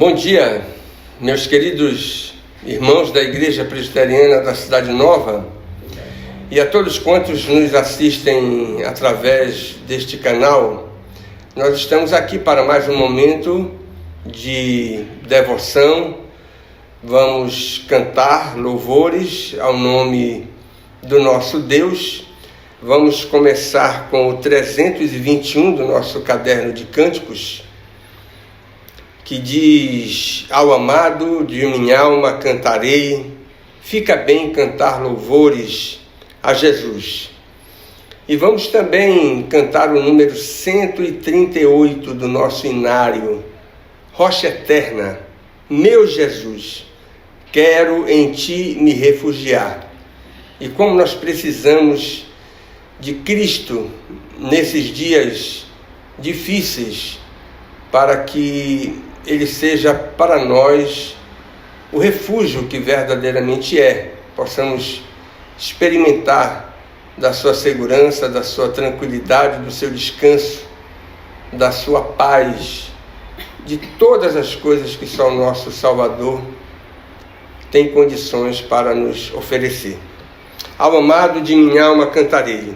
Bom dia, meus queridos irmãos da Igreja Presbiteriana da Cidade Nova e a todos quantos nos assistem através deste canal. Nós estamos aqui para mais um momento de devoção. Vamos cantar louvores ao nome do nosso Deus. Vamos começar com o 321 do nosso caderno de cânticos, que diz: ao amado de minha alma cantarei, fica bem cantar louvores a Jesus. E vamos também cantar o número 138 do nosso inário: Rocha Eterna, meu Jesus, quero em Ti me refugiar. E como nós precisamos de Cristo nesses dias difíceis, para que Ele seja para nós o refúgio que verdadeiramente é. Possamos experimentar da sua segurança, da sua tranquilidade, do seu descanso, da sua paz, de todas as coisas que só o nosso Salvador tem condições para nos oferecer. Ao amado de minha alma cantarei.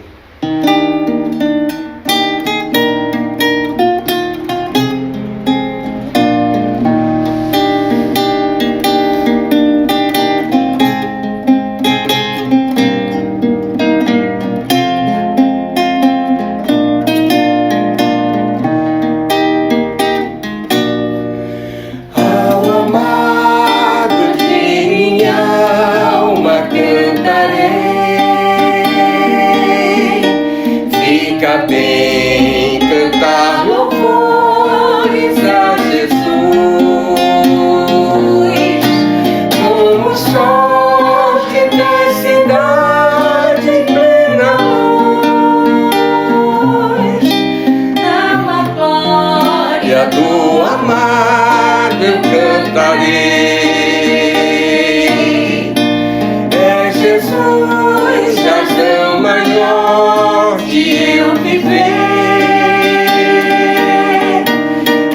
Do amado eu cantarei, é Jesus, razão maior de eu viver,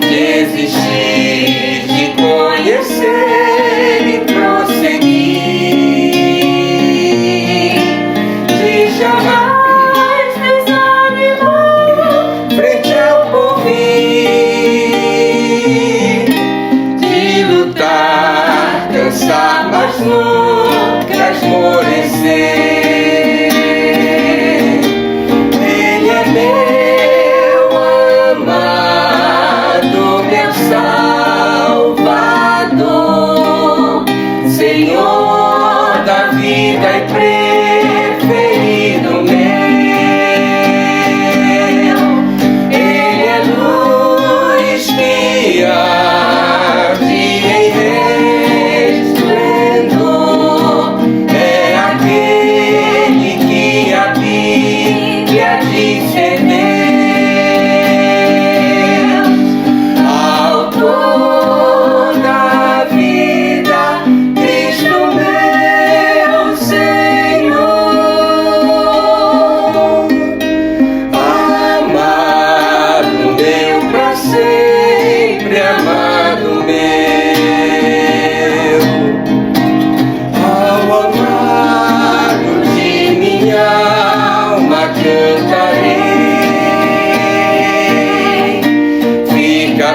desistir de conhecer e prosseguir, de jamais desanimar frente ao porvir, cansar, mas nunca esmorecer. Ele é meu amado, meu Salvador, Senhor da vida e preferido meu. Ele é luz que arde em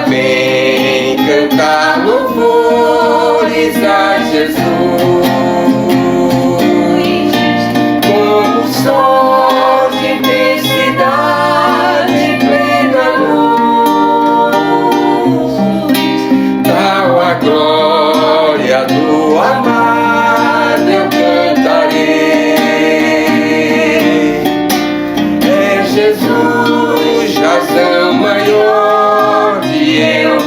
bem cantar louvores a Jesus, como o sol de intensidade plena luz, tal a glória do amado eu cantarei, é Jesus, razão maior de eu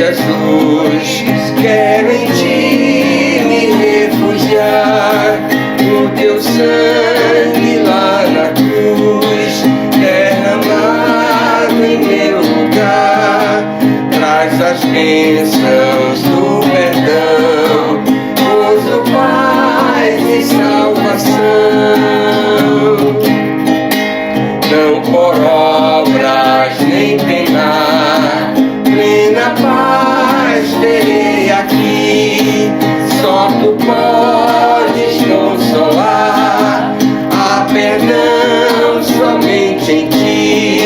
Jesus, quero em ti me refugiar. O teu sangue lá na cruz, derramado em meu lugar, traz as bênçãos do perdão, gozo, paz e salvação. Não por obras nem penar, plena paz terei aqui. Só tu podes consolar, há perdão somente em ti.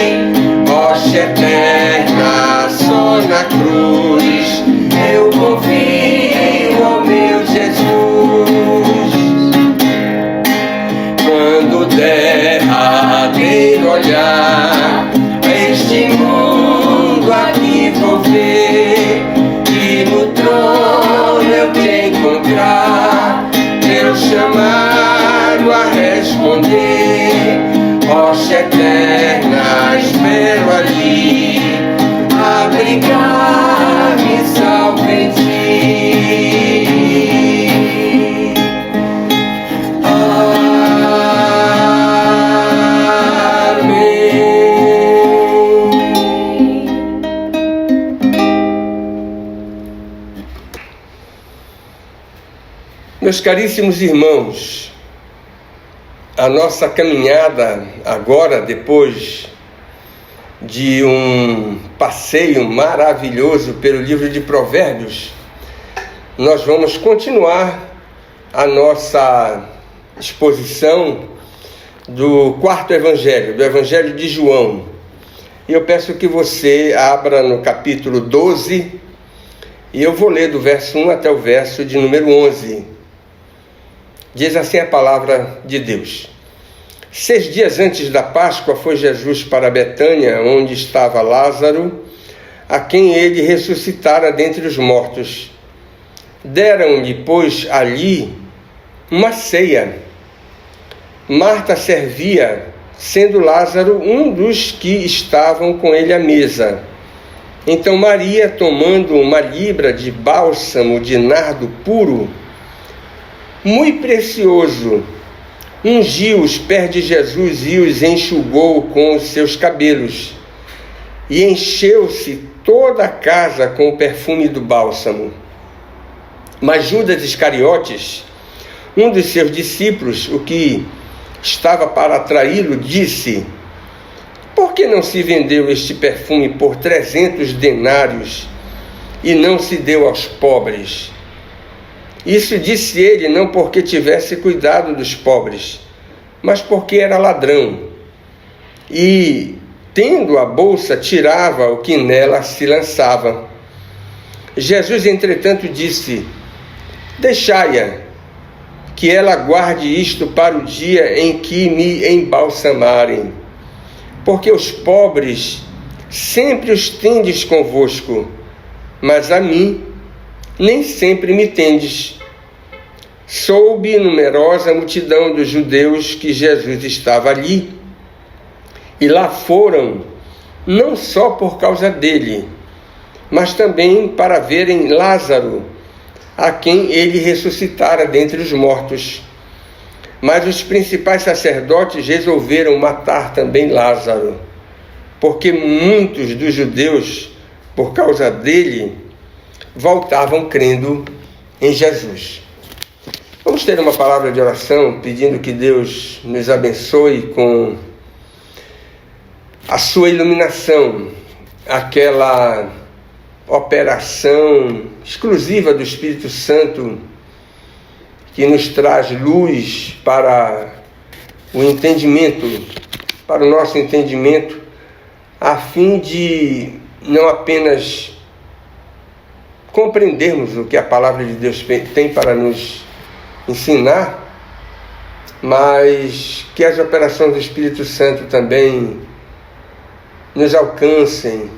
Rocha eterna só na cruz, eu confio ao meu Jesus. Quando derradeiro olhar este mundo aqui vou ver, e no trono eu te encontrar, teu chamado a responder. Rocha eterna espero ali, abrigar-me salvo em ti. Meus caríssimos irmãos, a nossa caminhada agora, depois de um passeio maravilhoso pelo livro de Provérbios, nós vamos continuar a nossa exposição do quarto evangelho, do Evangelho de João. E eu peço que você abra no capítulo 12, e eu vou ler do verso 1 até o verso de número 11. Diz assim a palavra de Deus. 6 dias antes da Páscoa foi Jesus para Betânia, onde estava Lázaro, a quem ele ressuscitara dentre os mortos. Deram-lhe, pois, ali uma ceia. Marta servia, sendo Lázaro um dos que estavam com ele à mesa. Então Maria, tomando uma libra de bálsamo de nardo puro, muito precioso, ungiu os pés de Jesus e os enxugou com os seus cabelos, e encheu-se toda a casa com o perfume do bálsamo. Mas Judas Iscariotes, um dos seus discípulos, o que estava para traí-lo, disse: por que não se vendeu este perfume por 300 denários e não se deu aos pobres? Isso disse ele não porque tivesse cuidado dos pobres, mas porque era ladrão. E, tendo a bolsa, tirava o que nela se lançava. Jesus, entretanto, disse: deixai-a, que ela guarde isto para o dia em que me embalsamarem. Porque os pobres sempre os tendes convosco, mas a mim nem sempre me tendes. Soube numerosa multidão dos judeus que Jesus estava ali, e lá foram, não só por causa dele, mas também para verem Lázaro, a quem ele ressuscitara dentre os mortos. Mas os principais sacerdotes resolveram matar também Lázaro, porque muitos dos judeus, por causa dele, voltavam crendo em Jesus. Vamos ter uma palavra de oração, pedindo que Deus nos abençoe com a sua iluminação, aquela operação exclusiva do Espírito Santo que nos traz luz para o entendimento, para o nosso entendimento, a fim de não apenas compreendermos o que a palavra de Deus tem para nos ensinar, mas que as operações do Espírito Santo também nos alcancem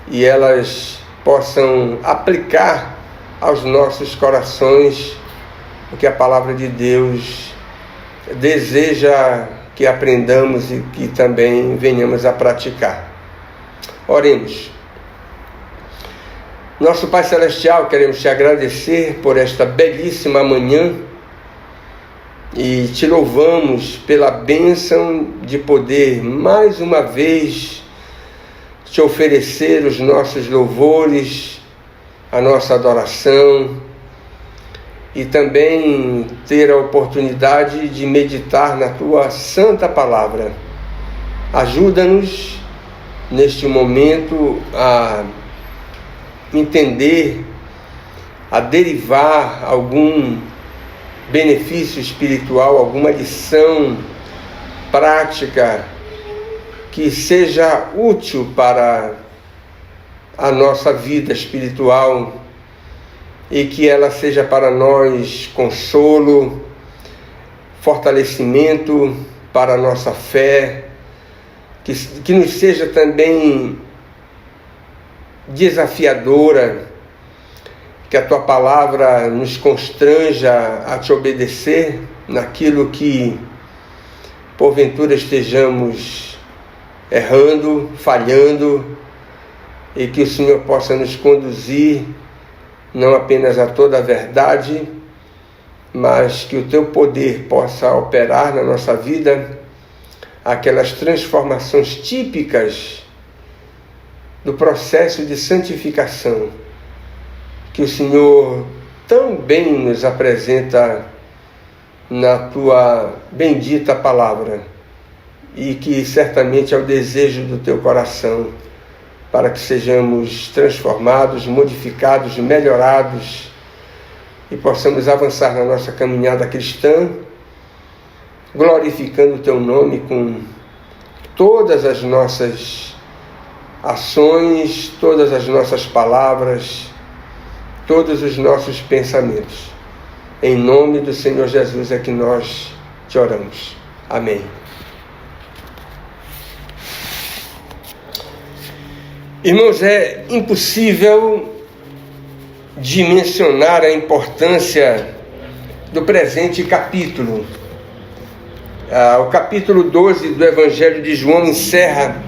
e elas possam aplicar aos nossos corações o que a palavra de Deus deseja que aprendamos e que também venhamos a praticar. Oremos. Nosso Pai Celestial, queremos te agradecer por esta belíssima manhã e te louvamos pela bênção de poder mais uma vez te oferecer os nossos louvores, a nossa adoração e também ter a oportunidade de meditar na tua santa palavra. Ajuda-nos neste momento a entender, a derivar algum benefício espiritual, alguma lição prática que seja útil para a nossa vida espiritual e que ela seja para nós consolo, fortalecimento para a nossa fé, que nos seja também desafiadora, que a tua palavra nos constranja a te obedecer naquilo que porventura estejamos errando, falhando, e que o Senhor possa nos conduzir não apenas a toda a verdade, mas que o teu poder possa operar na nossa vida aquelas transformações típicas do processo de santificação que o Senhor tão bem nos apresenta na tua bendita palavra e que certamente é o desejo do teu coração para que sejamos transformados, modificados, melhorados e possamos avançar na nossa caminhada cristã, glorificando o teu nome com todas as nossas ações, todas as nossas palavras, todos os nossos pensamentos. Em nome do Senhor Jesus é que nós te oramos. Amém. Irmãos, é impossível dimensionar a importância do presente capítulo. O capítulo 12 do Evangelho de João encerra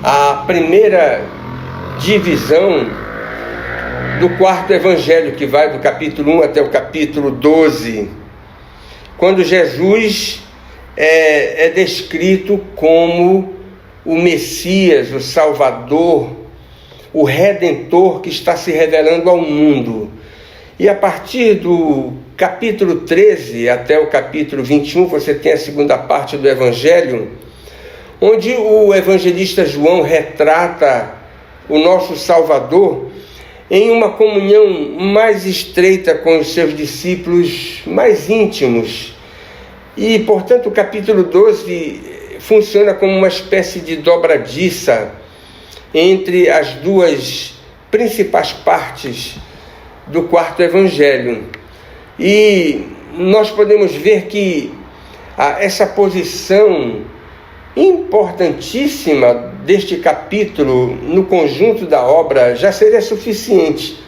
a primeira divisão do quarto Evangelho, que vai do capítulo 1 até o capítulo 12, quando Jesus é descrito como o Messias, o Salvador, o Redentor que está se revelando ao mundo. E a partir do capítulo 13 até o capítulo 21, você tem a segunda parte do Evangelho, onde o evangelista João retrata o nosso Salvador em uma comunhão mais estreita com os seus discípulos mais íntimos. E, portanto, o capítulo 12 funciona como uma espécie de dobradiça entre as duas principais partes do quarto Evangelho. E nós podemos ver que essa posição importantíssima deste capítulo no conjunto da obra já seria suficiente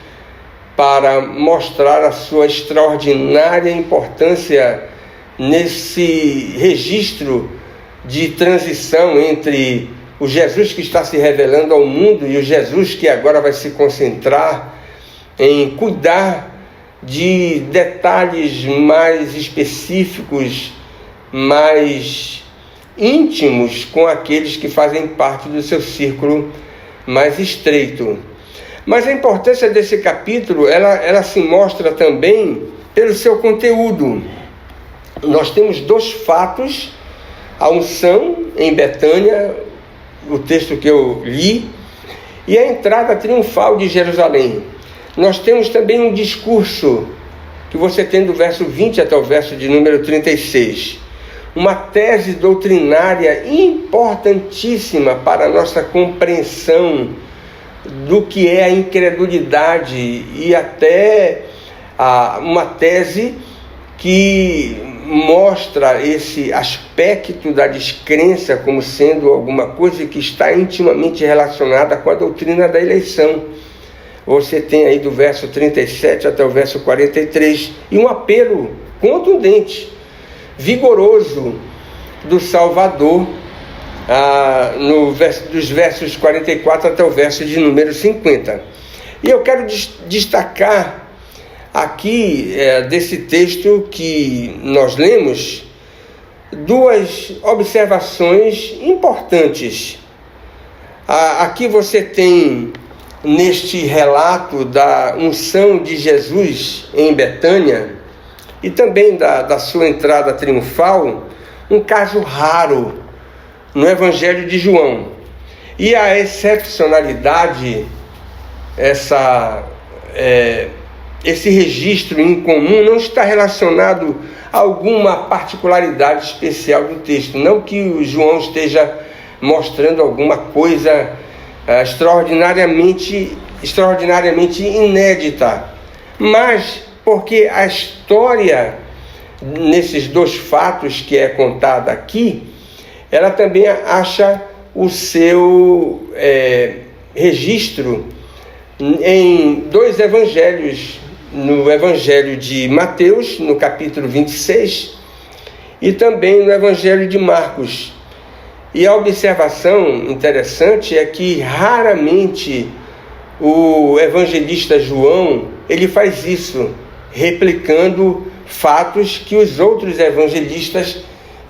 para mostrar a sua extraordinária importância nesse registro de transição entre o Jesus que está se revelando ao mundo e o Jesus que agora vai se concentrar em cuidar de detalhes mais específicos, mais íntimos com aqueles que fazem parte do seu círculo mais estreito. Mas a importância desse capítulo, ela se mostra também pelo seu conteúdo. Nós temos dois fatos: a unção em Betânia, o texto que eu li, e a entrada triunfal de Jerusalém. Nós temos também um discurso que você tem do verso 20 até o verso de número 36. Uma tese doutrinária importantíssima para a nossa compreensão do que é a incredulidade e até uma tese que mostra esse aspecto da descrença como sendo alguma coisa que está intimamente relacionada com a doutrina da eleição. Você tem aí do verso 37 até o verso 43, e um apelo contundente, vigoroso do Salvador, dos versos 44 até o verso de número 50. E eu quero destacar aqui, desse texto que nós lemos, duas observações importantes. Aqui você tem, neste relato da unção de Jesus em Betânia, e também da sua entrada triunfal, um caso raro no Evangelho de João. E a excepcionalidade, esse registro incomum, não está relacionado a alguma particularidade especial do texto. Não que o João esteja mostrando alguma coisa extraordinariamente inédita, mas porque a história, nesses dois fatos que é contada aqui, ela também acha o seu registro em dois evangelhos, no Evangelho de Mateus, no capítulo 26, e também no Evangelho de Marcos. E a observação interessante é que raramente o evangelista João, ele faz isso, replicando fatos que os outros evangelistas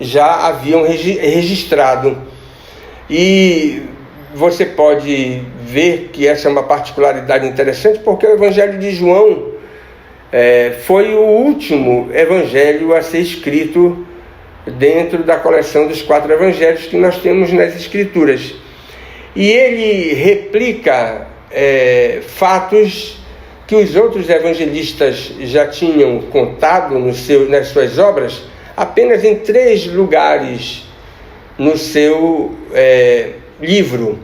já haviam registrado. E você pode ver que essa é uma particularidade interessante, porque o Evangelho de João foi o último evangelho a ser escrito dentro da coleção dos 4 evangelhos que nós temos nas Escrituras. E ele replica fatos que os outros evangelistas já tinham contado nas suas obras, apenas em 3 lugares no seu livro.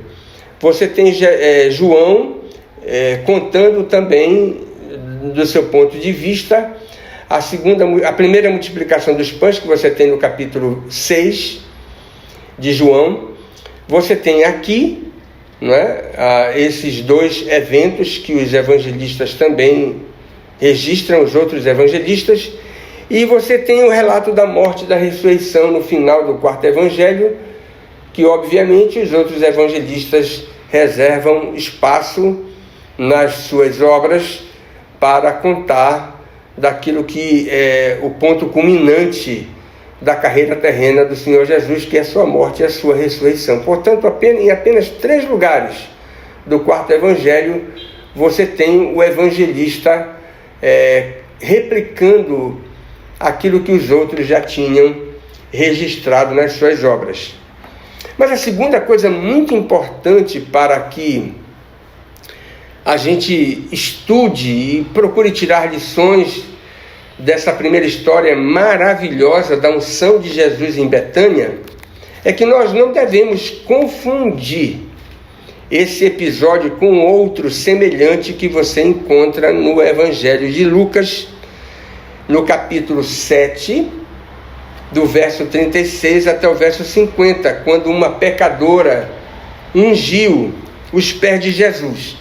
Você tem João contando também, do seu ponto de vista, a primeira multiplicação dos pães, que você tem no capítulo 6 de João. Você tem aqui, não é, esses 2 eventos que os evangelistas também registram, os outros evangelistas, e você tem o relato da morte e da ressurreição no final do 4º evangelho, que obviamente os outros evangelistas reservam espaço nas suas obras para contar daquilo que é o ponto culminante da carreira terrena do Senhor Jesus, que é a sua morte e a sua ressurreição. Portanto, em apenas 3 lugares do 4º evangelho, você tem o evangelista replicando aquilo que os outros já tinham registrado nas suas obras. Mas a segunda coisa muito importante para que a gente estude e procure tirar lições dessa primeira história maravilhosa da unção de Jesus em Betânia, é que nós não devemos confundir esse episódio com outro semelhante que você encontra no Evangelho de Lucas, no capítulo 7, do verso 36 até o verso 50, quando uma pecadora ungiu os pés de Jesus.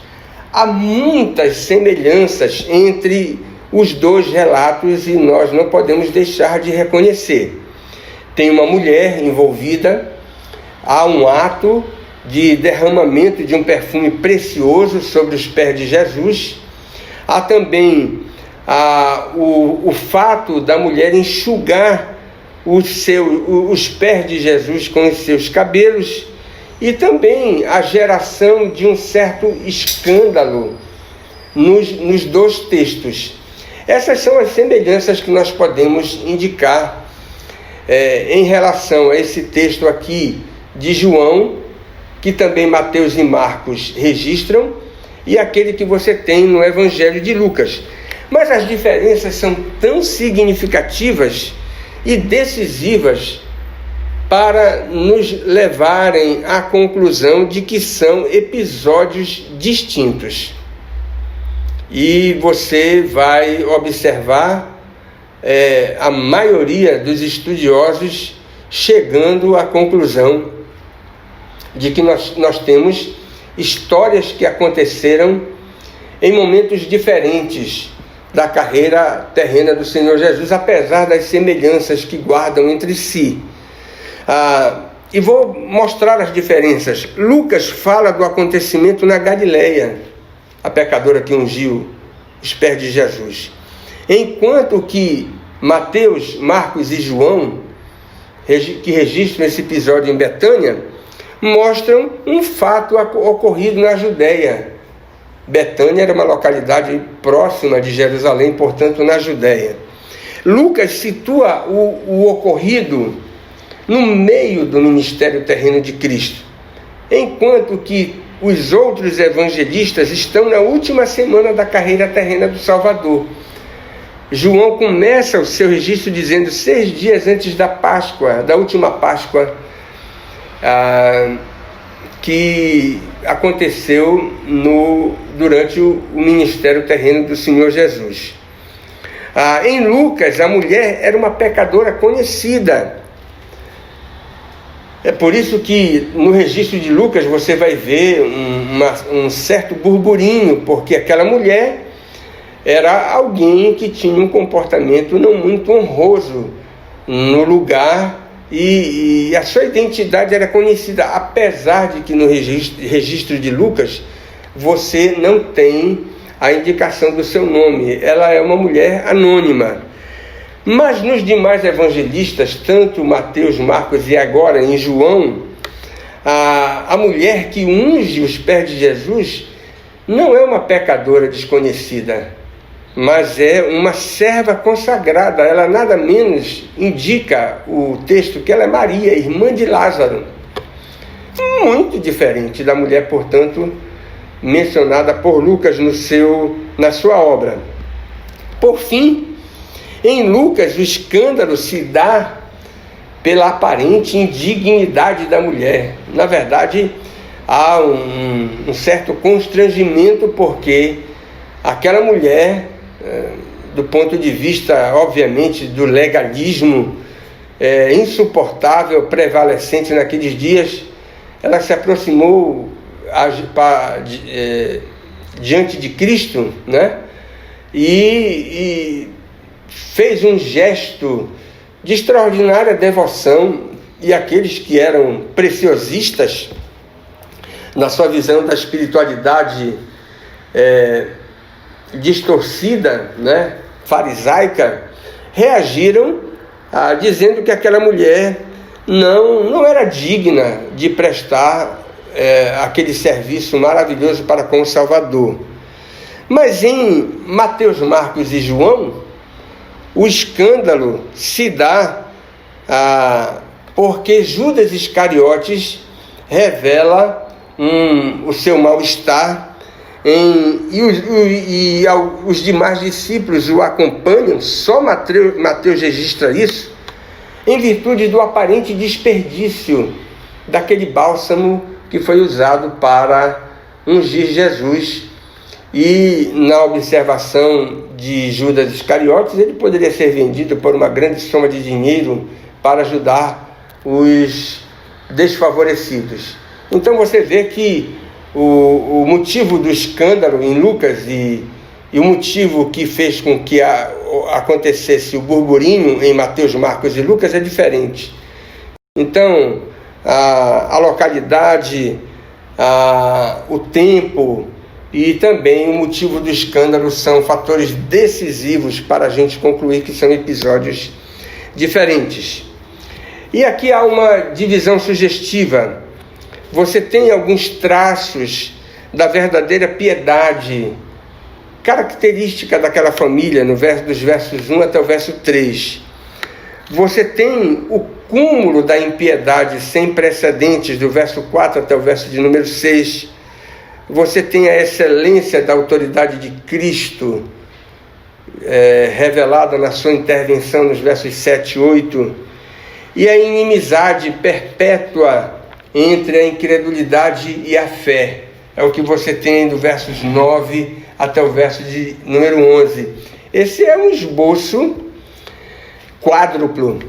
Há muitas semelhanças entre os 2 relatos e nós não podemos deixar de reconhecer. Tem uma mulher envolvida, há um ato de derramamento de um perfume precioso sobre os pés de Jesus, há também o fato da mulher enxugar os pés de Jesus com os seus cabelos, e também a geração de um certo escândalo nos 2 textos. Essas são as semelhanças que nós podemos indicar em relação a esse texto aqui de João, que também Mateus e Marcos registram, e aquele que você tem no Evangelho de Lucas. Mas as diferenças são tão significativas e decisivas para nos levarem à conclusão de que são episódios distintos. E você vai observar a maioria dos estudiosos chegando à conclusão de que nós temos histórias que aconteceram em momentos diferentes da carreira terrena do Senhor Jesus, apesar das semelhanças que guardam entre si. E vou mostrar as diferenças. Lucas fala do acontecimento na Galileia, a pecadora que ungiu os pés de Jesus. Enquanto que Mateus, Marcos e João, que registram esse episódio em Betânia, mostram um fato ocorrido na Judéia. Betânia era uma localidade próxima de Jerusalém, portanto, na Judéia. Lucas situa o ocorrido no meio do ministério terreno de Cristo, enquanto que os outros evangelistas estão na última semana da carreira terrena do Salvador. João começa o seu registro dizendo 6 dias antes da Páscoa, da última Páscoa, que aconteceu durante o ministério terreno do Senhor Jesus. Em Lucas, a mulher era uma pecadora conhecida. É por isso que no registro de Lucas você vai ver um certo burburinho, porque aquela mulher era alguém que tinha um comportamento não muito honroso no lugar e a sua identidade era conhecida, apesar de que no registro de Lucas você não tem a indicação do seu nome. Ela é uma mulher anônima. Mas nos demais evangelistas, tanto Mateus, Marcos e agora em João, a mulher que unge os pés de Jesus não é uma pecadora desconhecida, mas é uma serva consagrada. Ela nada menos indica o texto que ela é Maria, irmã de Lázaro. Muito diferente da mulher, portanto, mencionada por Lucas na sua obra. Por fim, em Lucas, o escândalo se dá pela aparente indignidade da mulher. Na verdade, há um certo constrangimento, porque aquela mulher, do ponto de vista, obviamente, do legalismo insuportável, prevalecente naqueles dias, ela se aproximou diante de Cristo, né? E fez um gesto de extraordinária devoção, e aqueles que eram preciosistas na sua visão da espiritualidade distorcida, né, farisaica, reagiram dizendo que aquela mulher não era digna de prestar aquele serviço maravilhoso para com o Salvador. Mas em Mateus, Marcos e João, o escândalo se dá porque Judas Iscariotes revela o seu mal-estar e os demais discípulos o acompanham. Só Mateus registra isso em virtude do aparente desperdício daquele bálsamo que foi usado para ungir Jesus. E na observação de Judas Iscariotes, ele poderia ser vendido por uma grande soma de dinheiro para ajudar os desfavorecidos. Então você vê que o motivo do escândalo em Lucas e o motivo que fez com que acontecesse o burburinho em Mateus, Marcos e Lucas é diferente. Então, a localidade, o tempo e também o motivo do escândalo são fatores decisivos para a gente concluir que são episódios diferentes. E aqui há uma divisão sugestiva. Você tem alguns traços da verdadeira piedade, característica daquela família, dos versos 1 até o verso 3. Você tem o cúmulo da impiedade sem precedentes, do verso 4 até o verso de número 6. Você tem a excelência da autoridade de Cristo, revelada na sua intervenção nos versos 7 e 8, e a inimizade perpétua entre a incredulidade e a fé. É o que você tem do versos 9 até o verso de número 11. Esse é um esboço quádruplo,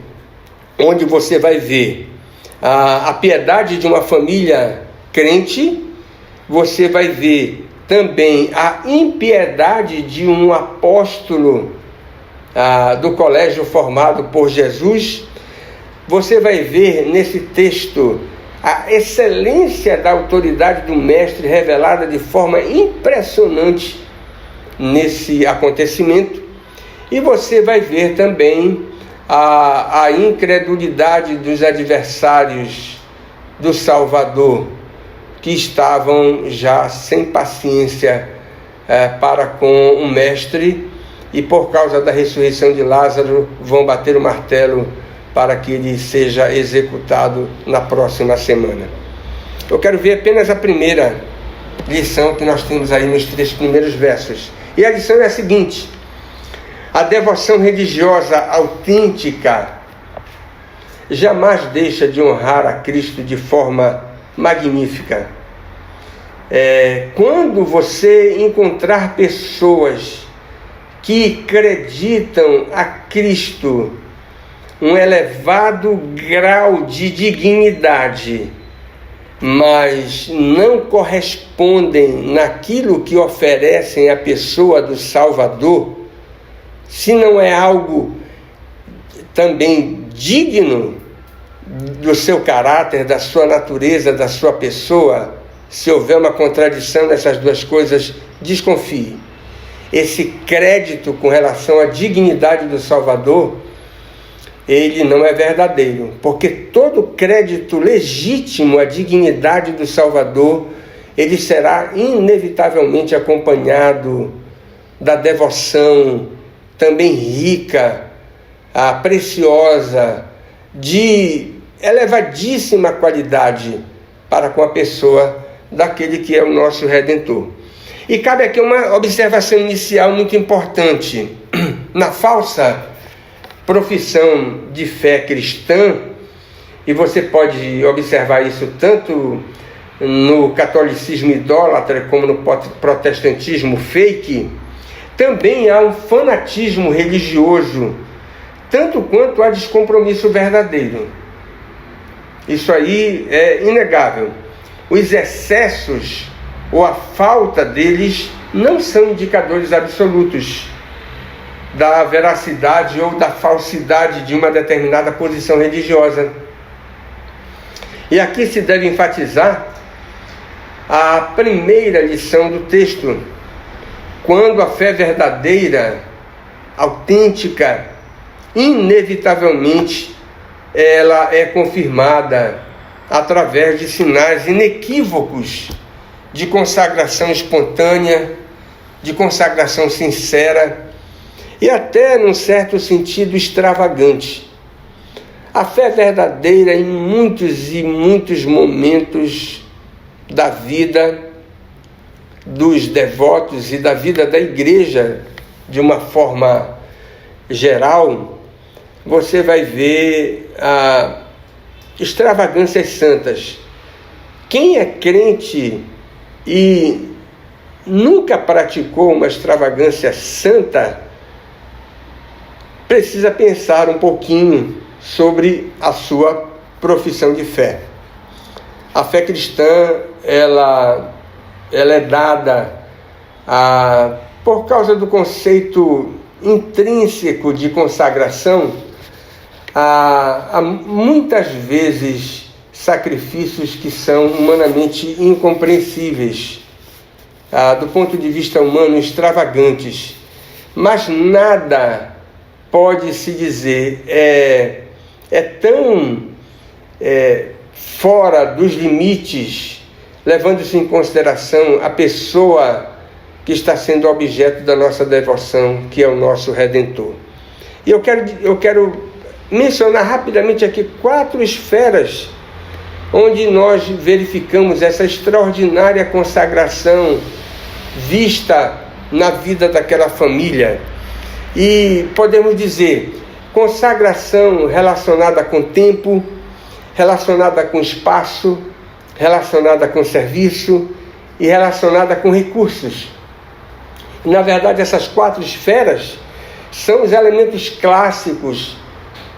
onde você vai ver a piedade de uma família crente. Você vai ver também a impiedade de um apóstolo do colégio formado por Jesus. Você vai ver nesse texto a excelência da autoridade do mestre revelada de forma impressionante nesse acontecimento. E você vai ver também a incredulidade dos adversários do Salvador, que estavam já sem paciência para com o mestre, e por causa da ressurreição de Lázaro vão bater o martelo para que ele seja executado na próxima semana. Eu quero ver apenas a primeira lição que nós temos aí nos 3 primeiros versos. E a lição é a seguinte: a devoção religiosa autêntica jamais deixa de honrar a Cristo de forma magnífica. Quando você encontrar pessoas que acreditam a Cristo um elevado grau de dignidade, mas não correspondem naquilo que oferecem à pessoa do Salvador, se não é algo também digno do seu caráter, da sua natureza, da sua pessoa, se houver uma contradição nessas duas coisas, desconfie. Esse crédito com relação à dignidade do Salvador, ele não é verdadeiro, porque todo crédito legítimo à dignidade do Salvador, ele será inevitavelmente acompanhado da devoção também rica, preciosa, de elevadíssima qualidade para com a pessoa daquele que é o nosso Redentor. E cabe aqui uma observação inicial muito importante. Na falsa profissão de fé cristã, e você pode observar isso tanto no catolicismo idólatra como no protestantismo fake, também há um fanatismo religioso, tanto quanto há descompromisso verdadeiro. Isso aí é inegável. Os excessos ou a falta deles não são indicadores absolutos da veracidade ou da falsidade de uma determinada posição religiosa. E aqui se deve enfatizar a primeira lição do texto, quando a fé verdadeira, autêntica, inevitavelmente ela é confirmada através de sinais inequívocos de consagração espontânea, de consagração sincera e até, num certo sentido, extravagante. A fé verdadeira, em muitos e muitos momentos da vida dos devotos e da vida da igreja, de uma forma geral, você vai ver extravagâncias santas. Quem é crente e nunca praticou uma extravagância santa, precisa pensar um pouquinho sobre a sua profissão de fé. A fé cristã, ela é dada por causa do conceito intrínseco de consagração, há muitas vezes sacrifícios que são humanamente incompreensíveis, do ponto de vista humano, extravagantes, mas nada pode se dizer tão fora dos limites, levando-se em consideração a pessoa que está sendo objeto da nossa devoção, que é o nosso Redentor. E eu quero mencionar rapidamente aqui 4 esferas onde nós verificamos essa extraordinária consagração vista na vida daquela família. E podemos dizer, consagração relacionada com tempo, relacionada com espaço, relacionada com serviço e relacionada com recursos. Na verdade, essas 4 esferas são os elementos clássicos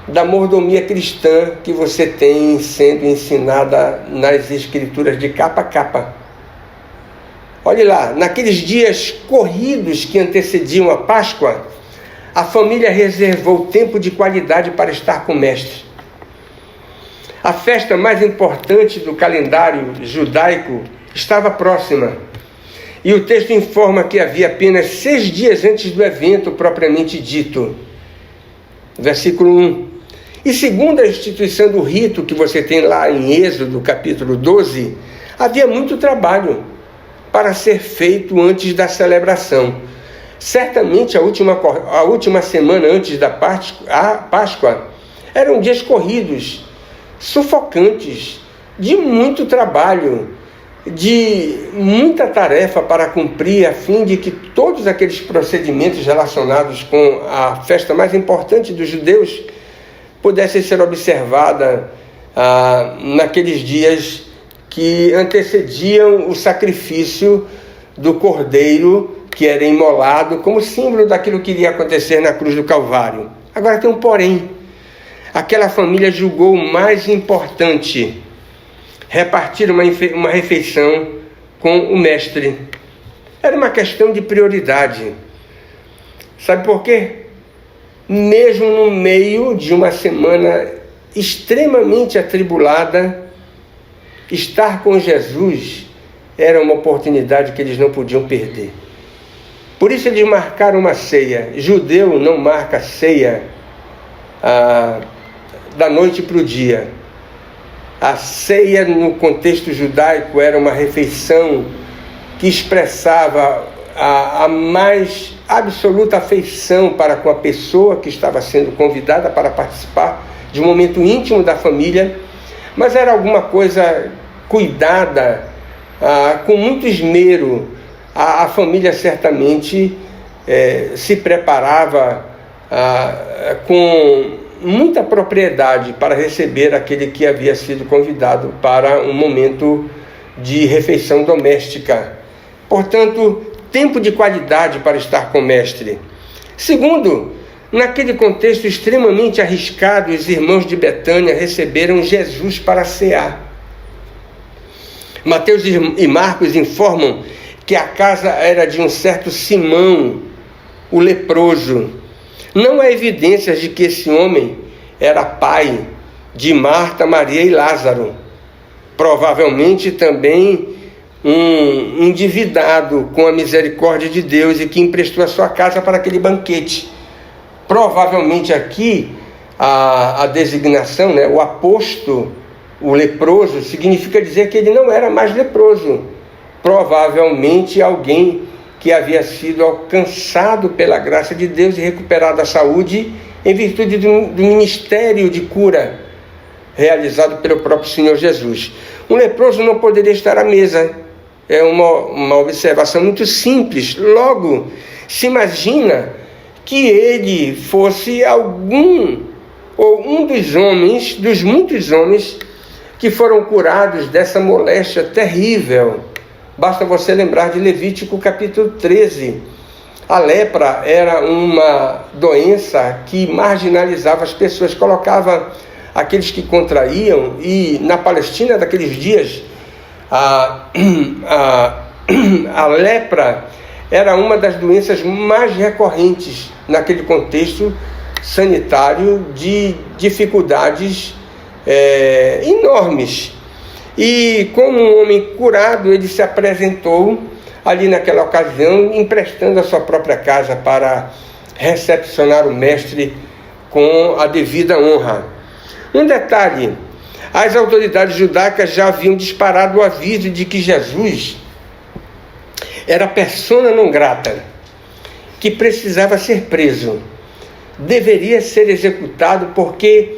da mordomia cristã que você tem sendo ensinada nas Escrituras de capa a capa. Olhe lá, naqueles dias corridos que antecediam a Páscoa, a família reservou tempo de qualidade para estar com o mestre. A festa mais importante do calendário judaico estava próxima. E o texto informa que havia apenas 6 dias antes do evento propriamente dito. Versículo 1. E segundo a instituição do rito que você tem lá em Êxodo, capítulo 12, havia muito trabalho para ser feito antes da celebração. Certamente a última semana antes da Páscoa eram dias corridos, sufocantes, de muito trabalho, de muita tarefa para cumprir, a fim de que todos aqueles procedimentos relacionados com a festa mais importante dos judeus pudessem ser observados naqueles dias que antecediam o sacrifício do cordeiro que era imolado como símbolo daquilo que iria acontecer na cruz do Calvário. Agora tem um porém. Aquela família julgou o mais importante: repartir uma refeição com o mestre. Era uma questão de prioridade. Sabe por quê? Mesmo no meio de uma semana extremamente atribulada, estar com Jesus era uma oportunidade que eles não podiam perder. Por isso eles marcaram uma ceia. Judeu não marca ceia da noite para o dia. A ceia, no contexto judaico, era uma refeição que expressava a mais absoluta afeição para com a pessoa que estava sendo convidada para participar de um momento íntimo da família, mas era alguma coisa cuidada, com muito esmero. A família certamente se preparava com muita propriedade para receber aquele que havia sido convidado para um momento de refeição doméstica. Portanto, tempo de qualidade para estar com o mestre. Segundo, naquele contexto extremamente arriscado, os irmãos de Betânia receberam Jesus para cear. Mateus e Marcos informam que a casa era de um certo Simão, o leproso. Não há evidências de que esse homem era pai de Marta, Maria e Lázaro. Provavelmente também um endividado com a misericórdia de Deus e que emprestou a sua casa para aquele banquete. Provavelmente aqui a designação, o aposto, o leproso, significa dizer que ele não era mais leproso. Provavelmente alguém que havia sido alcançado pela graça de Deus e recuperado a saúde em virtude do ministério de cura realizado pelo próprio Senhor Jesus. Um leproso não poderia estar à mesa. É uma observação muito simples. Logo, se imagina que ele fosse algum ou um dos homens, dos muitos homens que foram curados dessa moléstia terrível. Basta você lembrar de Levítico capítulo 13. A lepra era uma doença que marginalizava as pessoas, colocava aqueles que contraíam, e na Palestina daqueles dias, a lepra era uma das doenças mais recorrentes naquele contexto sanitário de dificuldades enormes. E como um homem curado, ele se apresentou ali naquela ocasião, emprestando a sua própria casa para recepcionar o mestre com a devida honra. Um detalhe: as autoridades judaicas já haviam disparado o aviso de que Jesus era persona non grata, que precisava ser preso, deveria ser executado, porque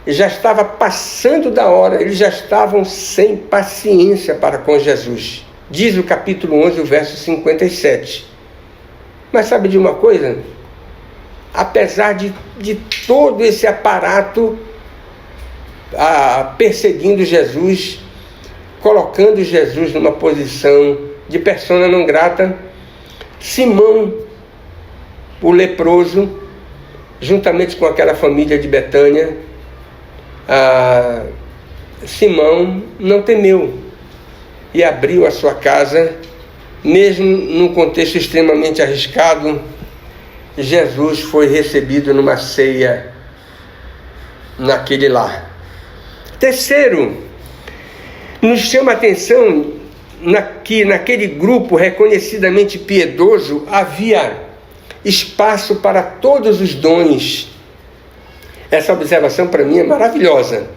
já estava passando da hora, eles já estavam sem paciência para com Jesus. Diz o capítulo 11, o verso 57. Mas sabe de uma coisa? Apesar de todo esse aparato perseguindo Jesus, colocando Jesus numa posição de persona non grata, Simão, o leproso, juntamente com aquela família de Betânia, Simão não temeu e abriu a sua casa, mesmo num contexto extremamente arriscado. Jesus foi recebido numa ceia naquele lar. Terceiro, nos chama a atenção que naquele grupo reconhecidamente piedoso havia espaço para todos os dons. Essa observação para mim é maravilhosa.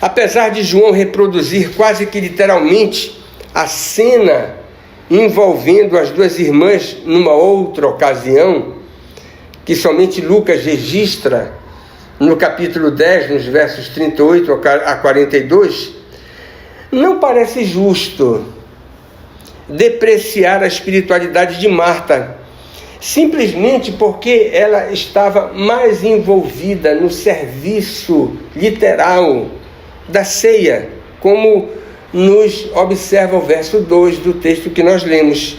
Apesar de João reproduzir quase que literalmente a cena envolvendo as duas irmãs numa outra ocasião, que somente Lucas registra no capítulo 10, nos versos 38 a 42, não parece justo depreciar a espiritualidade de Marta, simplesmente porque ela estava mais envolvida no serviço literal da ceia, como nos observa o verso 2 do texto que nós lemos.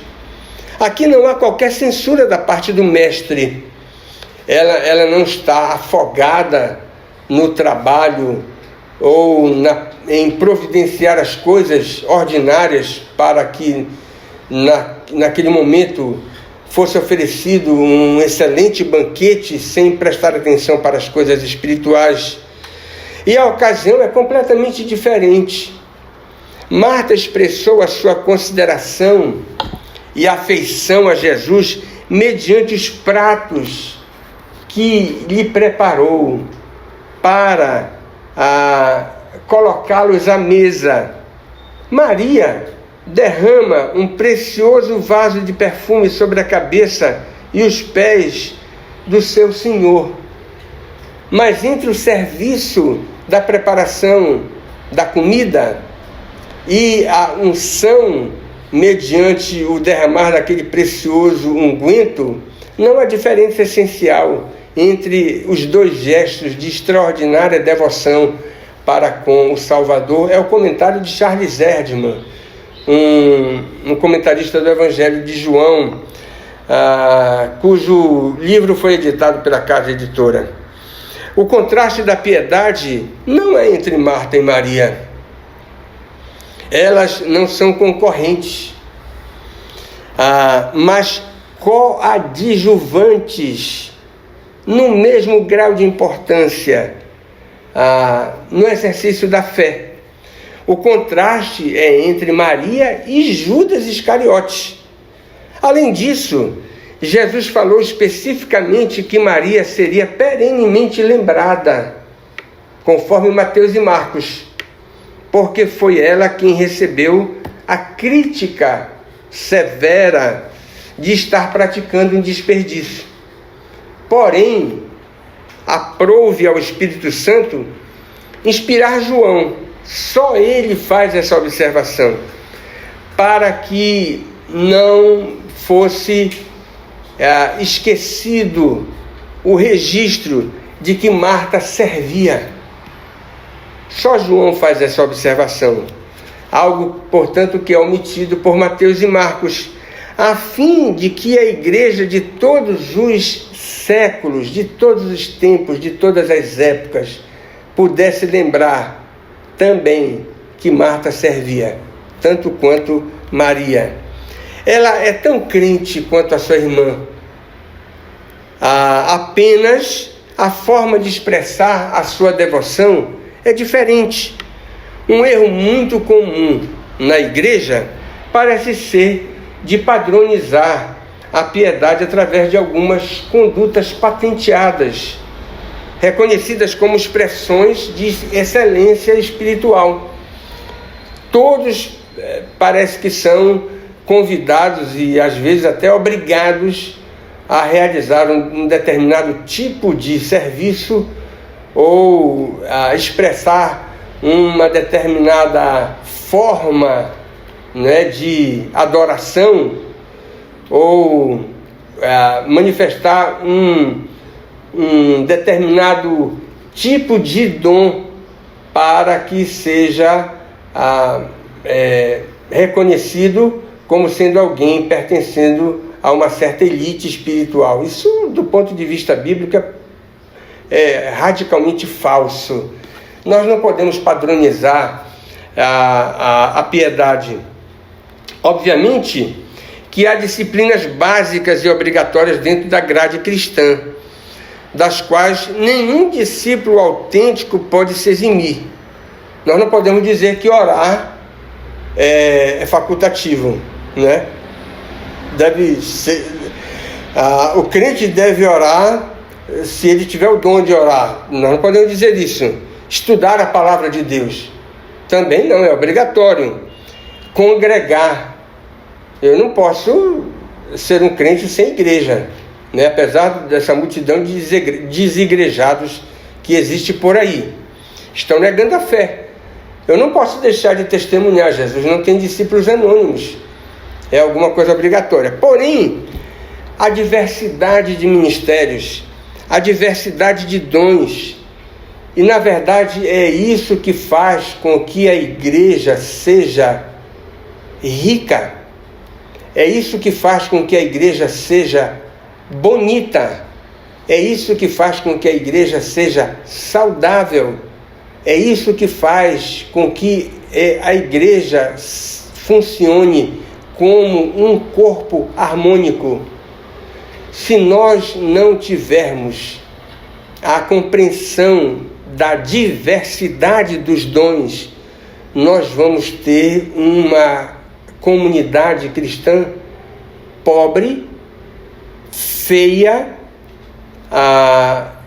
Aqui não há qualquer censura da parte do mestre. Ela não está afogada no trabalho ou em providenciar as coisas ordinárias para que naquele momento fosse oferecido um excelente banquete sem prestar atenção para as coisas espirituais. E a ocasião é completamente diferente. Marta expressou a sua consideração e afeição a Jesus mediante os pratos que lhe preparou para colocá-los à mesa. Maria derrama um precioso vaso de perfume sobre a cabeça e os pés do seu Senhor. Mas entre o serviço da preparação da comida e a unção mediante o derramar daquele precioso unguento, não há diferença essencial entre os dois gestos de extraordinária devoção para com o Salvador. É o comentário de Charles Erdman, um comentarista do Evangelho de João, cujo livro foi editado pela casa editora. O contraste da piedade não é entre Marta e Maria. Elas não são concorrentes, mas coadjuvantes no mesmo grau de importância no exercício da fé. O contraste é entre Maria e Judas Iscariotes. Além disso, Jesus falou especificamente que Maria seria perenemente lembrada, conforme Mateus e Marcos, porque foi ela quem recebeu a crítica severa de estar praticando um desperdício. Porém, aprouve ao Espírito Santo inspirar João. Só ele faz essa observação, para que não fosse esquecido o registro de que Marta servia. Só João faz essa observação, algo, portanto, que é omitido por Mateus e Marcos, a fim de que a igreja de todos os séculos, de todos os tempos, de todas as épocas, pudesse lembrar também que Marta servia, tanto quanto Maria. Ela é tão crente quanto a sua irmã. Apenas a forma de expressar a sua devoção é diferente. Um erro muito comum na igreja parece ser de padronizar a piedade através de algumas condutas patenteadas, reconhecidas como expressões de excelência espiritual. Todos parece que são convidados e às vezes até obrigados a realizar um determinado tipo de serviço ou a expressar uma determinada forma, né, de adoração ou manifestar um determinado tipo de dom para que seja reconhecido como sendo alguém pertencendo a uma certa elite espiritual. Isso, do ponto de vista bíblico, é radicalmente falso. Nós não podemos padronizar a piedade. Obviamente que há disciplinas básicas e obrigatórias dentro da grade cristã, das quais nenhum discípulo autêntico pode se eximir. Nós não podemos dizer que orar é facultativo, né? Deve ser, o crente deve orar se ele tiver o dom de orar. Nós não podemos dizer isso. Estudar a palavra de Deus também não, é obrigatório. Congregar. Eu não posso ser um crente sem igreja, né? Apesar dessa multidão de desigrejados que existe por aí. Estão negando a fé. Eu não posso deixar de testemunhar. Jesus não tem discípulos anônimos. É alguma coisa obrigatória. Porém, a diversidade de ministérios, a diversidade de dons, e na verdade é isso que faz com que a igreja seja rica. É isso que faz com que a igreja seja bonita. É isso que faz com que a igreja seja saudável. É isso que faz com que a igreja funcione como um corpo harmônico. Se nós não tivermos a compreensão da diversidade dos dons, nós vamos ter uma comunidade cristã pobre, feia,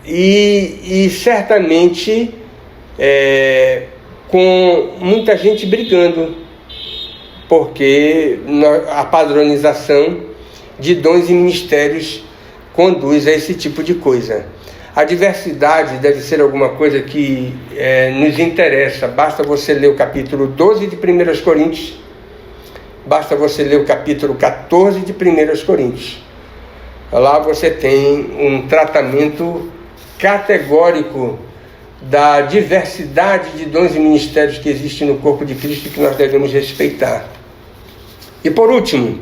e certamente com muita gente brigando, porque a padronização de dons e ministérios conduz a esse tipo de coisa. A diversidade deve ser alguma coisa que nos interessa. Basta você ler o capítulo 12 de 1 Coríntios, basta você ler o capítulo 14 de 1 Coríntios. Lá você tem um tratamento categórico da diversidade de dons e ministérios que existe no corpo de Cristo, que nós devemos respeitar. E por último,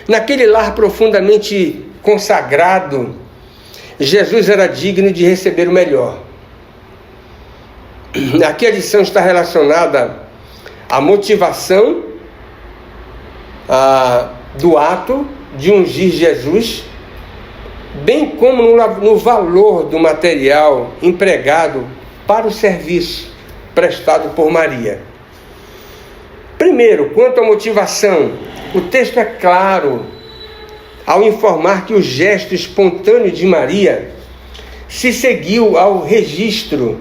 naquele lar profundamente consagrado, Jesus era digno de receber o melhor. Aqui a lição está relacionada à motivação do ato de ungir Jesus, bem como no valor do material empregado para o serviço prestado por Maria. Primeiro, quanto à motivação, o texto é claro ao informar que o gesto espontâneo de Maria se seguiu ao registro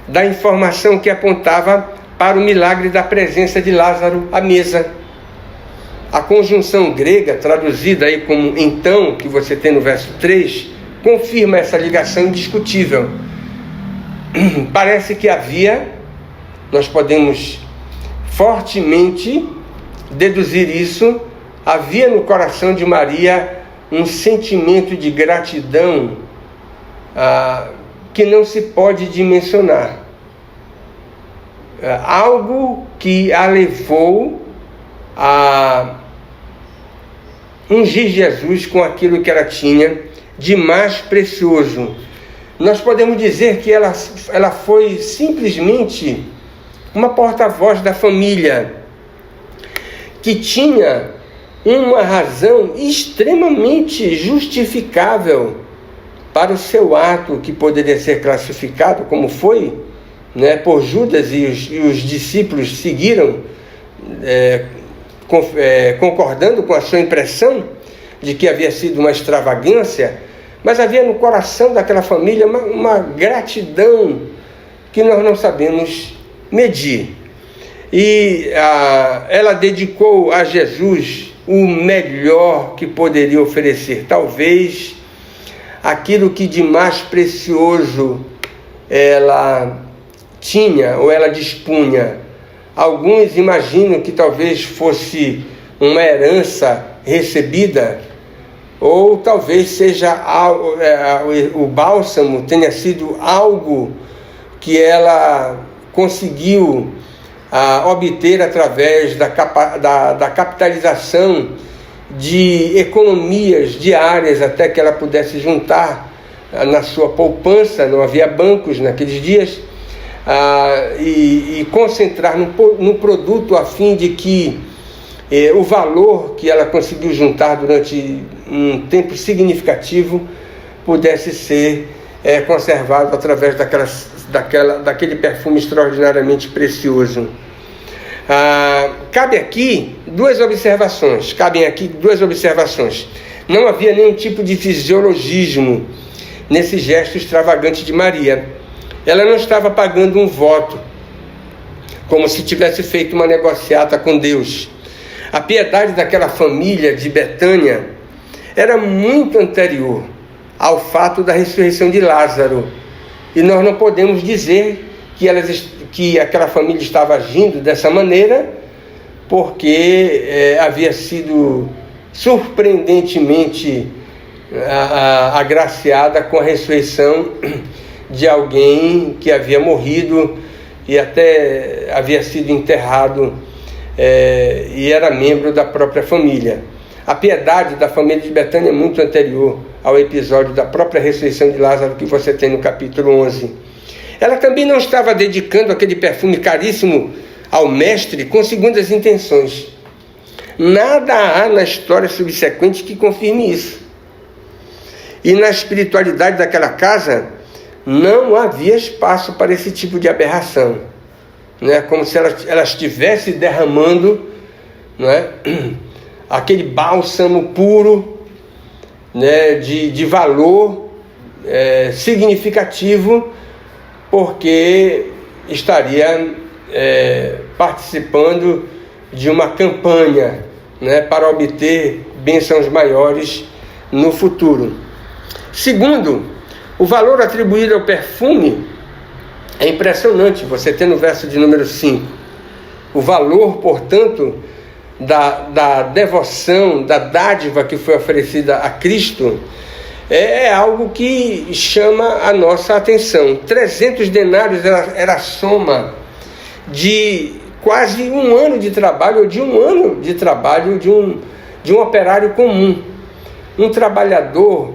da informação que apontava para o milagre da presença de Lázaro à mesa. A conjunção grega, traduzida aí como então, que você tem no verso 3, confirma essa ligação indiscutível. Parece que nós podemos fortemente deduzir isso, havia no coração de Maria um sentimento de gratidão que não se pode dimensionar. Algo que a levou a ungir Jesus com aquilo que ela tinha de mais precioso. Nós podemos dizer que ela foi simplesmente uma porta-voz da família, que tinha uma razão extremamente justificável para o seu ato, que poderia ser classificado como foi, né, por Judas, e os discípulos seguiram concordando com a sua impressão de que havia sido uma extravagância, mas havia no coração daquela família uma gratidão que nós não sabemos medir. E ela dedicou a Jesus o melhor que poderia oferecer, talvez aquilo que de mais precioso ela tinha ou ela dispunha. Alguns imaginam que talvez fosse uma herança recebida, ou talvez seja o bálsamo tenha sido algo que ela conseguiu obter através da capitalização de economias diárias, até que ela pudesse juntar na sua poupança, não havia bancos naqueles dias, e concentrar no produto, a fim de que o valor que ela conseguiu juntar durante um tempo significativo pudesse ser conservado através daquele perfume extraordinariamente precioso. Cabem aqui duas observações. Não havia nenhum tipo de fisiologismo nesse gesto extravagante de Maria. Ela não estava pagando um voto, como se tivesse feito uma negociata com Deus. A piedade daquela família de Betânia era muito anterior ao fato da ressurreição de Lázaro. E nós não podemos dizer que aquela família estava agindo dessa maneira porque havia sido surpreendentemente agraciada com a ressurreição de alguém que havia morrido e até havia sido enterrado e era membro da própria família. A piedade da família de Betânia é muito anterior ao episódio da própria ressurreição de Lázaro que você tem no capítulo 11. Ela também não estava dedicando aquele perfume caríssimo ao mestre com segundas intenções. Nada há na história subsequente que confirme isso. E na espiritualidade daquela casa não havia espaço para esse tipo de aberração. Não é? Como se ela estivesse derramando, não é? Aquele bálsamo puro, né? de valor significativo, porque estaria participando de uma campanha, né? Para obter bênçãos maiores no futuro. Segundo, o valor atribuído ao perfume é impressionante. Você tem no verso de número 5. O valor, portanto, da devoção, da dádiva que foi oferecida a Cristo é algo que chama a nossa atenção. 300 denários era a soma de quase um ano de trabalho, ou de um ano de trabalho de um operário comum. Um trabalhador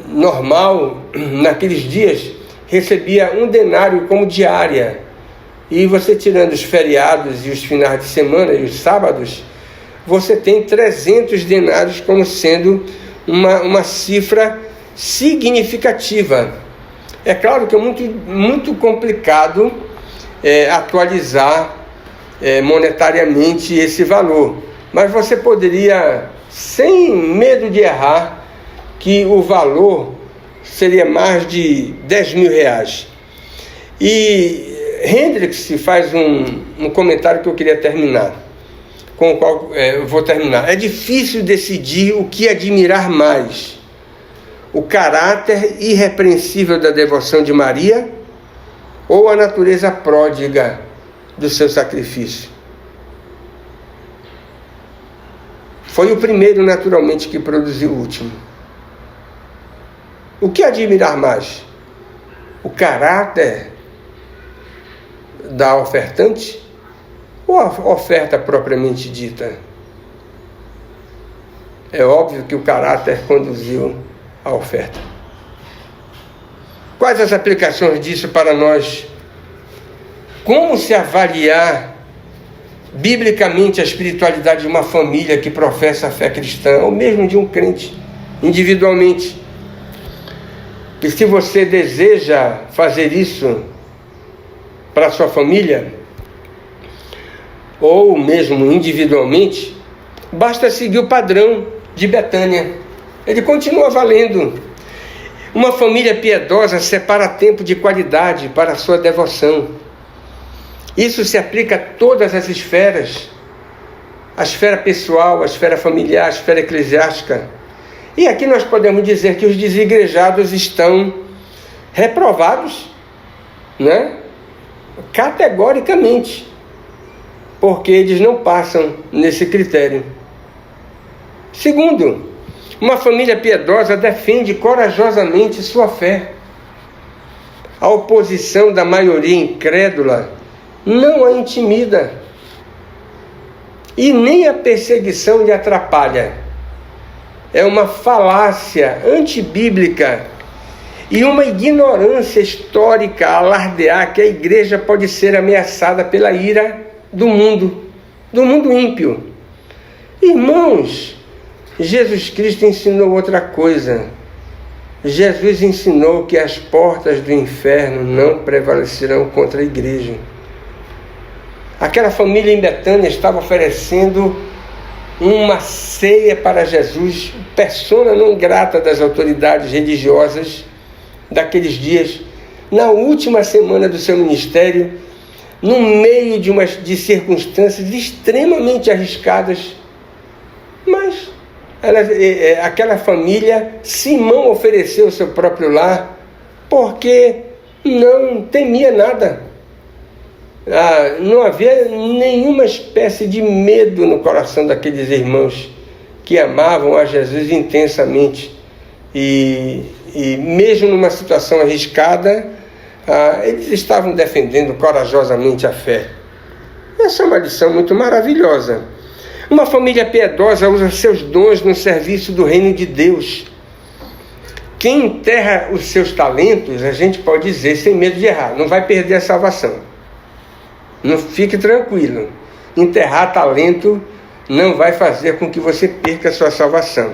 normal, naqueles dias, recebia 1 denário como diária. E você tirando os feriados e os finais de semana e os sábados, você tem 300 denários como sendo uma cifra significativa. É claro que é muito complicado atualizar monetariamente esse valor, mas você poderia, sem medo de errar, que o valor seria mais de 10 mil reais. E Hendricks faz um comentário que eu queria terminar, com o qual eu vou terminar. É difícil decidir o que admirar mais: o caráter irrepreensível da devoção de Maria ou a natureza pródiga do seu sacrifício. Foi o primeiro, naturalmente, que produziu o último. O que admirar mais? O caráter da ofertante ou a oferta propriamente dita? É óbvio que o caráter conduziu a oferta. Quais as aplicações disso para nós? Como se avaliar biblicamente a espiritualidade de uma família que professa a fé cristã, ou mesmo de um crente, individualmente? E se você deseja fazer isso para a sua família, ou mesmo individualmente, basta seguir o padrão de Betânia. Ele continua valendo. Uma família piedosa separa tempo de qualidade para a sua devoção. Isso se aplica a todas as esferas: a esfera pessoal, a esfera familiar, a esfera eclesiástica. E aqui nós podemos dizer que os desigrejados estão reprovados, né? Categoricamente, porque eles não passam nesse critério. Segundo, uma família piedosa defende corajosamente sua fé. A oposição da maioria incrédula não a intimida, e nem a perseguição lhe atrapalha. É uma falácia antibíblica e uma ignorância histórica alardear que a igreja pode ser ameaçada pela ira do mundo ímpio. Irmãos, Jesus Cristo ensinou outra coisa. Jesus ensinou que as portas do inferno não prevalecerão contra a igreja. Aquela família em Betânia estava oferecendo uma ceia para Jesus, persona não grata das autoridades religiosas daqueles dias, na última semana do seu ministério, no meio de circunstâncias extremamente arriscadas. Mas aquela família, Simão ofereceu o seu próprio lar, porque não temia nada. Não havia nenhuma espécie de medo no coração daqueles irmãos que amavam a Jesus intensamente. E mesmo numa situação arriscada, eles estavam defendendo corajosamente a fé. Essa é uma lição muito maravilhosa. Uma família piedosa usa seus dons no serviço do reino de Deus. Quem enterra os seus talentos, a gente pode dizer sem medo de errar, não vai perder a salvação. Não fique tranquilo. Enterrar talento não vai fazer com que você perca a sua salvação.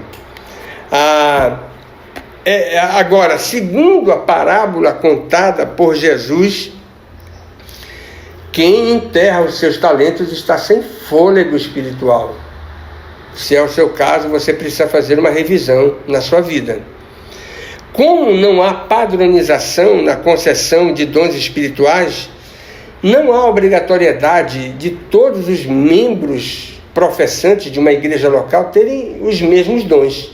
Agora, segundo a parábola contada por Jesus, quem enterra os seus talentos está sem fôlego espiritual. Se é o seu caso, você precisa fazer uma revisão na sua vida. Como não há padronização na concessão de dons espirituais, não há obrigatoriedade de todos os membros professantes de uma igreja local terem os mesmos dons.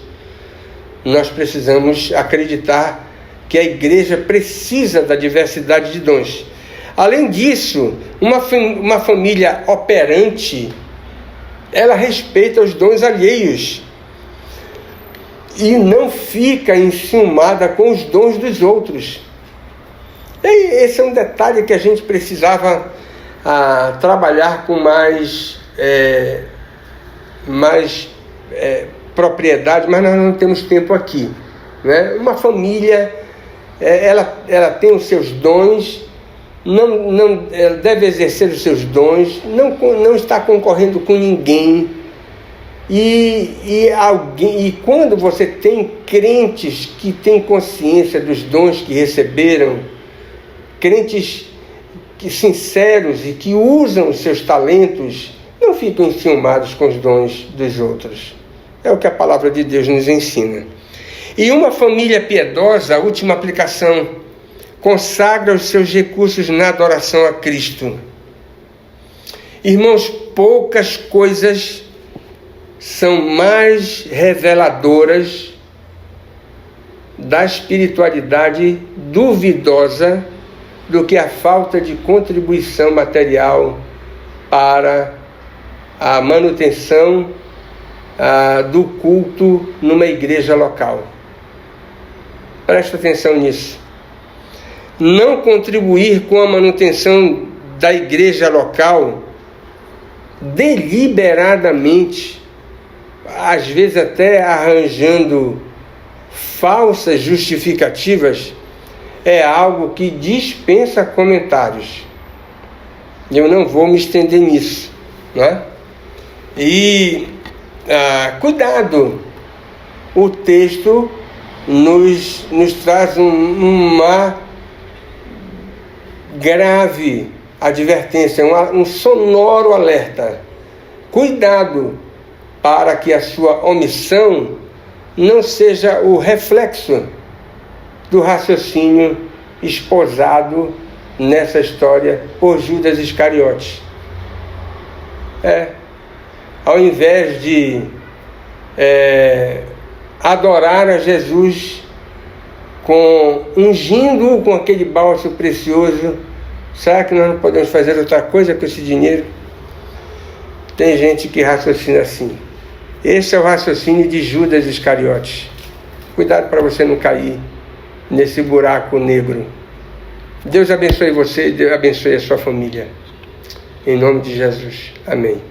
Nós precisamos acreditar que a igreja precisa da diversidade de dons. Além disso, uma família operante, ela respeita os dons alheios e não fica enciumada com os dons dos outros. E esse é um detalhe que a gente precisava trabalhar com mais propriedade, mas nós não temos tempo aqui, né? Uma família, ela tem os seus dons, ela deve exercer os seus dons, não está concorrendo com ninguém. E quando você tem crentes que têm consciência dos dons que receberam, crentes sinceros e que usam os seus talentos, não ficam enciumados com os dons dos outros. É o que a palavra de Deus nos ensina. E uma família piedosa, a última aplicação, consagra os seus recursos na adoração a Cristo. Irmãos, poucas coisas são mais reveladoras da espiritualidade duvidosa do que a falta de contribuição material para a manutenção do culto numa igreja local. Presta atenção nisso. Não contribuir com a manutenção da igreja local deliberadamente, às vezes até arranjando falsas justificativas, é algo que dispensa comentários. Eu não vou me estender nisso, né? E cuidado, o texto nos traz uma grave advertência, um sonoro alerta. Cuidado para que a sua omissão não seja o reflexo do raciocínio esposado nessa história por Judas Iscariotes. Ao invés de adorar a Jesus ungindo-o com aquele bálsamo precioso, será que nós não podemos fazer outra coisa com esse dinheiro? Tem gente que raciocina assim. Esse é o raciocínio de Judas Iscariotes. Cuidado para você não cair nesse buraco negro. Deus abençoe você e Deus abençoe a sua família. Em nome de Jesus. Amém.